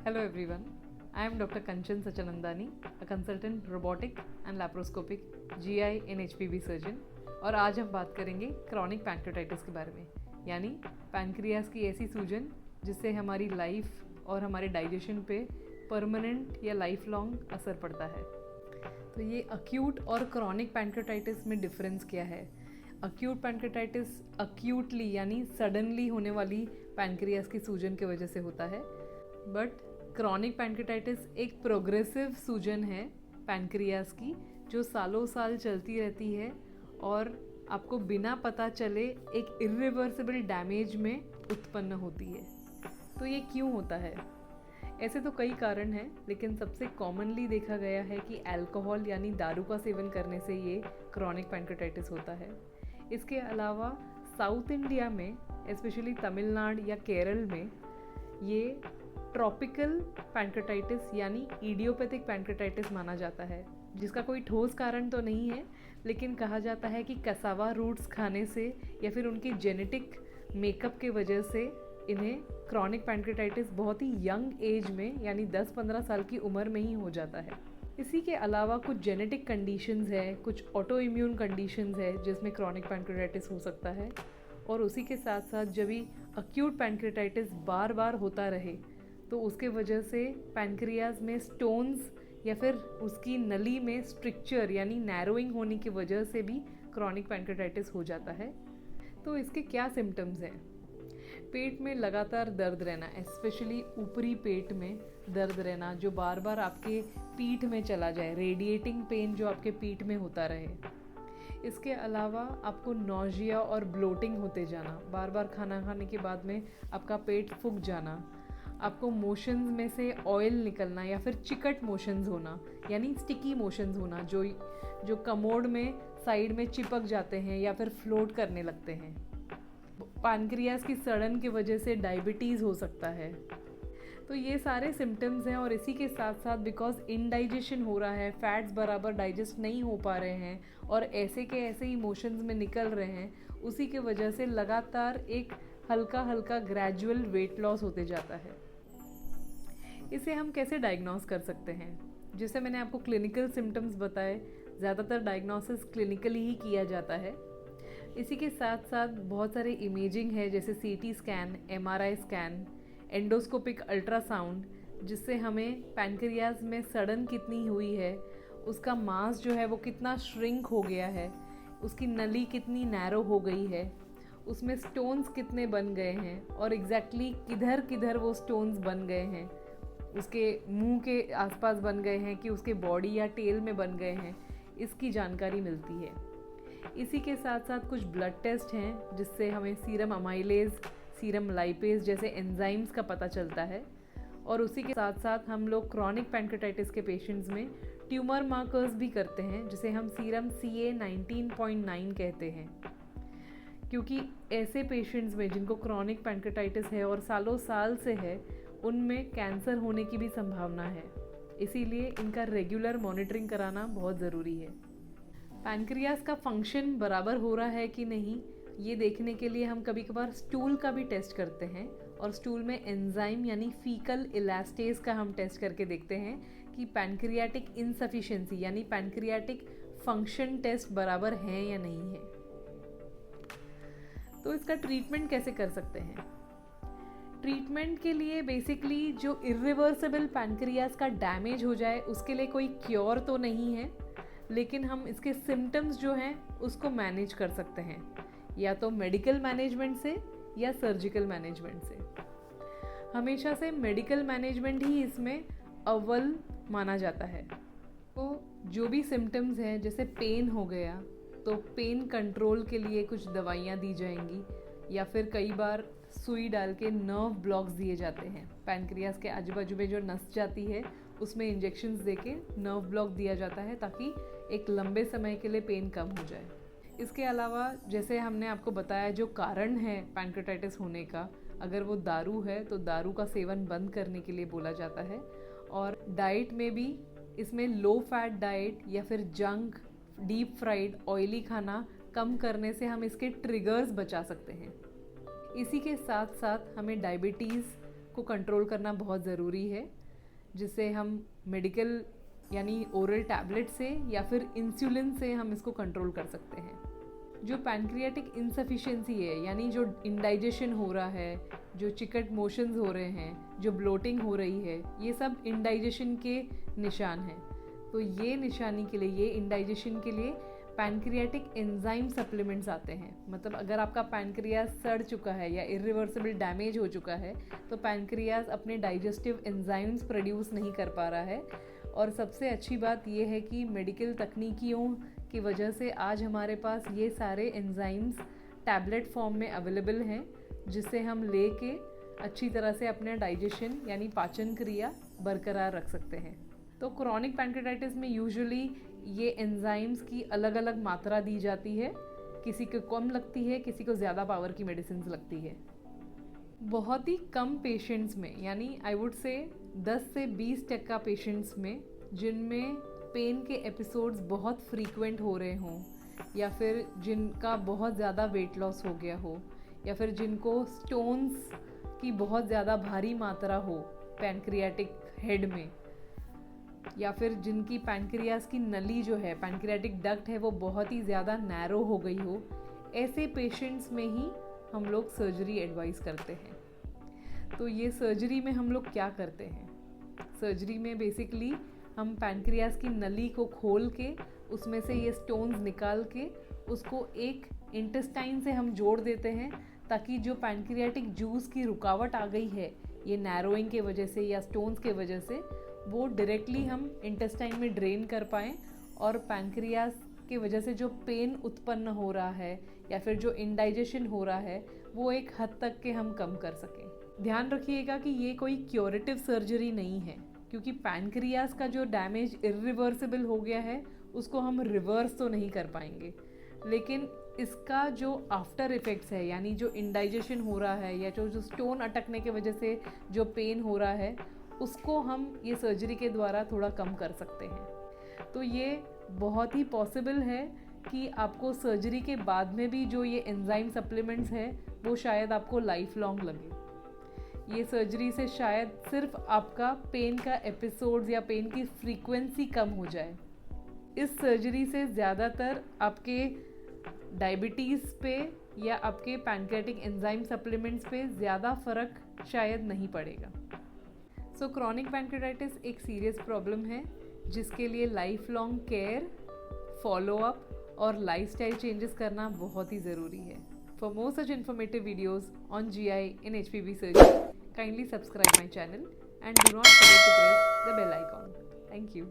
Hello everyone, I am Dr. Kanchan Sachanandani, a consultant robotic and laparoscopic GI and HPV surgeon और आज हम बात करेंगे chronic pancreatitis के बारे में, यानी पैनक्रियास की ऐसी सूजन जिससे हमारी लाइफ और हमारे डाइजेशन पे परमानेंट या लाइफ लॉन्ग असर पड़ता है। तो ये अक्यूट और क्रॉनिक पैंक्रेटाइटिस में डिफरेंस क्या है? अक्यूट पैंक्रेटाइटिस अक्यूटली यानी सडनली होने वाली पैनक्रियास की सूजन की वजह से होता है, बट क्रॉनिक पैंक्रेटाइटिस एक प्रोग्रेसिव सूजन है पैनक्रियास की जो सालों साल चलती रहती है और आपको बिना पता चले एक इरिवर्सिबल डैमेज में उत्पन्न होती है। तो ये क्यों होता है? ऐसे तो कई कारण हैं, लेकिन सबसे कॉमनली देखा गया है कि अल्कोहल यानी दारू का सेवन करने से ये क्रॉनिक पैंक्रेटाइटिस होता है। इसके अलावा साउथ इंडिया में, स्पेशली तमिलनाडु या केरल में, ये ट्रॉपिकल पैंक्रेटाइटिस यानी इडियोपैथिक पैंक्रेटाइटिस माना जाता है, जिसका कोई ठोस कारण तो नहीं है, लेकिन कहा जाता है कि कसावा रूट्स खाने से या फिर उनकी जेनेटिक मेकअप के वजह से इन्हें क्रॉनिक पैंक्रेटाइटिस बहुत ही यंग एज में यानी 10-15 साल की उम्र में ही हो जाता है। इसी के अलावा कुछ जेनेटिक कंडीशंस है, कुछ ऑटो इम्यून कंडीशंस है जिसमें क्रॉनिक पैंक्रेटाइटिस हो सकता है। और उसी के साथ साथ जब भी अक्यूट पैंक्रेटाइटिस बार बार होता रहे तो उसके वजह से पैनक्रियाज में स्टोन्स या फिर उसकी नली में स्ट्रिक्चर यानी नैरोइंग होने की वजह से भी क्रॉनिक पैंक्रेटाइटिस हो जाता है। तो इसके क्या सिम्टम्स हैं? पेट में लगातार दर्द रहना, स्पेशली ऊपरी पेट में दर्द रहना जो बार बार आपके पीठ में चला जाए, रेडिएटिंग पेन जो आपके पीठ में होता रहे। इसके अलावा आपको नॉजिया और ब्लोटिंग होते जाना, बार बार खाना खाने के बाद में आपका पेट फूक जाना, आपको मोशंस में से ऑयल निकलना या फिर चिकट मोशंस होना यानी स्टिकी मोशंस होना जो कमोड में साइड में चिपक जाते हैं या फिर फ्लोट करने लगते हैं। पैनक्रियास की सड़न की वजह से डायबिटीज़ हो सकता है। तो ये सारे सिम्टम्स हैं और इसी के साथ साथ बिकॉज इनडाइजेशन हो रहा है, फैट्स बराबर डाइजेस्ट नहीं हो पा रहे हैं और ऐसे के ऐसे ही मोशंस में निकल रहे हैं, उसी के वजह से लगातार एक हल्का हल्का ग्रेजुअल वेट लॉस होते जाता है। इसे हम कैसे डायग्नोस कर सकते हैं? जैसे मैंने आपको क्लिनिकल सिम्टम्स बताए, ज़्यादातर डायग्नोसिस क्लिनिकली ही किया जाता है। इसी के साथ साथ बहुत सारे इमेजिंग है, जैसे CT scan, MRI scan, endoscopic ultrasound, जिससे हमें पैनक्रियाज में सड़न कितनी हुई है, उसका मास जो है वो कितना श्रिंक हो गया है, उसकी नली कितनी नैरो हो गई है, उसमें स्टोन्स कितने बन गए हैं और एग्जैक्टली किधर किधर वो स्टोन्स बन गए हैं, उसके मुंह के आसपास बन गए हैं कि उसके बॉडी या टेल में बन गए हैं, इसकी जानकारी मिलती है। इसी के साथ साथ कुछ ब्लड टेस्ट हैं जिससे हमें सीरम अमाइलेज, सीरम लाइपेज जैसे एंजाइम्स का पता चलता है। और उसी के साथ साथ हम लोग क्रॉनिक पैंक्रेटाइटिस के पेशेंट्स में ट्यूमर मार्कर्स भी करते हैं, जिसे हम सीरम CA 19.9 कहते हैं, क्योंकि ऐसे पेशेंट्स में जिनको क्रॉनिक पैंक्रेटाइटिस है और सालों साल से है, उनमें कैंसर होने की भी संभावना है। इसीलिए इनका रेगुलर मॉनिटरिंग कराना बहुत ज़रूरी है। पैनक्रियास का फंक्शन बराबर हो रहा है कि नहीं, ये देखने के लिए हम कभी कभार स्टूल का भी टेस्ट करते हैं और स्टूल में एंजाइम यानी फीकल इलास्टेज का हम टेस्ट करके देखते हैं कि पैनक्रियाटिक इनसफिशिएंसी यानी पैनक्रियाटिक फंक्शन टेस्ट बराबर है या नहीं है। तो इसका ट्रीटमेंट कैसे कर सकते हैं? ट्रीटमेंट के लिए बेसिकली जो इरिवर्सिबल पैनक्रियास का डैमेज हो जाए उसके लिए कोई क्योर तो नहीं है, लेकिन हम इसके सिम्टम्स जो हैं उसको मैनेज कर सकते हैं, या तो मेडिकल मैनेजमेंट से या सर्जिकल मैनेजमेंट से। हमेशा से मेडिकल मैनेजमेंट ही इसमें अव्वल माना जाता है। तो जो भी सिम्टम्स हैं, जैसे पेन हो गया तो पेन कंट्रोल के लिए कुछ दवाइयाँ दी जाएंगी, या फिर कई बार सुई डाल के नर्व ब्लॉक्स दिए जाते हैं। पैनक्रियास के आजू बाजू में जो नस जाती है उसमें इंजेक्शंस देके नर्व ब्लॉक दिया जाता है ताकि एक लंबे समय के लिए पेन कम हो जाए। इसके अलावा जैसे हमने आपको बताया, जो कारण है पैनक्रेटाइटिस होने का, अगर वो दारू है तो दारू का सेवन बंद करने के लिए बोला जाता है। और डाइट में भी इसमें लो फैट डाइट या फिर जंक, डीप फ्राइड, ऑयली खाना कम करने से हम इसके ट्रिगर्स बचा सकते हैं। इसी के साथ साथ हमें डायबिटीज़ को कंट्रोल करना बहुत ज़रूरी है, जिससे हम मेडिकल यानी ओरल टैबलेट से या फिर इंसुलिन से हम इसको कंट्रोल कर सकते हैं। जो पैनक्रियाटिक इनसफिशिएंसी है, यानी जो इंडाइजेशन हो रहा है, जो चिकट मोशंस हो रहे हैं, जो ब्लोटिंग हो रही है, ये सब इंडाइजेशन के निशान हैं। तो ये निशानी के लिए, ये इंडाइजेशन के लिए पैनक्रियाटिक एंजाइम सप्लीमेंट्स आते हैं। मतलब अगर आपका पैनक्रियाज सड़ चुका है या इरिवर्सिबल डैमेज हो चुका है तो पैनक्रियाज अपने डाइजेस्टिव एंजाइम्स प्रोड्यूस नहीं कर पा रहा है। और सबसे अच्छी बात यह है कि मेडिकल तकनीकियों की वजह से आज हमारे पास ये सारे एंजाइम्स टैबलेट फॉर्म में अवेलेबल हैं, जिससे हम लेके अच्छी तरह से अपने डाइजेशन यानी पाचन क्रिया बरकरार रख सकते हैं। तो क्रॉनिक पैनक्रेटाइटिस में यूजुअली ये एंजाइम्स की अलग अलग मात्रा दी जाती है, किसी को कम लगती है, किसी को ज़्यादा पावर की मेडिसिन लगती है। बहुत ही कम पेशेंट्स में, यानी आई वुड से 10 से 20% पेशेंट्स में जिनमें पेन के एपिसोड्स बहुत फ्रीक्वेंट हो रहे हों, या फिर जिनका बहुत ज़्यादा वेट लॉस हो गया हो, या फिर जिनको स्टोन्स की बहुत ज़्यादा भारी मात्रा हो पैनक्रियाटिक हेड में, या फिर जिनकी पैनक्रियास की नली जो है, पैनक्रियाटिक डक्ट है, वो बहुत ही ज़्यादा नैरो हो गई हो, ऐसे पेशेंट्स में ही हम लोग सर्जरी एडवाइस करते हैं। तो ये सर्जरी में हम लोग क्या करते हैं? सर्जरी में बेसिकली हम पैनक्रियास की नली को खोल के उसमें से ये स्टोन्स निकाल के उसको एक इंटेस्टाइन से हम जोड़ देते हैं, ताकि जो पैनक्रियाटिक जूस की रुकावट आ गई है ये नैरोइंग के वजह से या स्टोन्स के वजह से, वो डायरेक्टली हम इंटेस्टाइन में ड्रेन कर पाएँ और पैनक्रियास की वजह से जो पेन उत्पन्न हो रहा है या फिर जो इंडाइजेशन हो रहा है वो एक हद तक के हम कम कर सकें। ध्यान रखिएगा कि ये कोई क्योरेटिव सर्जरी नहीं है, क्योंकि पैनक्रियास का जो डैमेज इरिवर्सिबल हो गया है उसको हम रिवर्स तो नहीं कर पाएंगे, लेकिन इसका जो आफ्टर इफ़ेक्ट्स है, यानी जो इंडाइजेशन हो रहा है या जो स्टोन अटकने की वजह से जो पेन हो रहा है, उसको हम ये सर्जरी के द्वारा थोड़ा कम कर सकते हैं। तो ये बहुत ही पॉसिबल है कि आपको सर्जरी के बाद में भी जो ये एंजाइम सप्लीमेंट्स है वो शायद आपको लाइफ लॉन्ग लगे। ये सर्जरी से शायद सिर्फ आपका पेन का एपिसोड्स या पेन की फ्रीक्वेंसी कम हो जाए। इस सर्जरी से ज़्यादातर आपके डायबिटीज़ पे या आपके पैनक्रियाटिक एंजाइम सप्लीमेंट्स पे ज़्यादा फ़र्क शायद नहीं पड़ेगा। सो क्रॉनिक पैनक्रेटाइटिस एक सीरियस प्रॉब्लम है, जिसके लिए लाइफ लॉन्ग केयर, फॉलोअप और लाइफस्टाइल चेंजेस करना बहुत ही ज़रूरी है। For more such informative videos on GI in HPV surgery, kindly subscribe my channel and do not forget to press the bell icon. Thank you.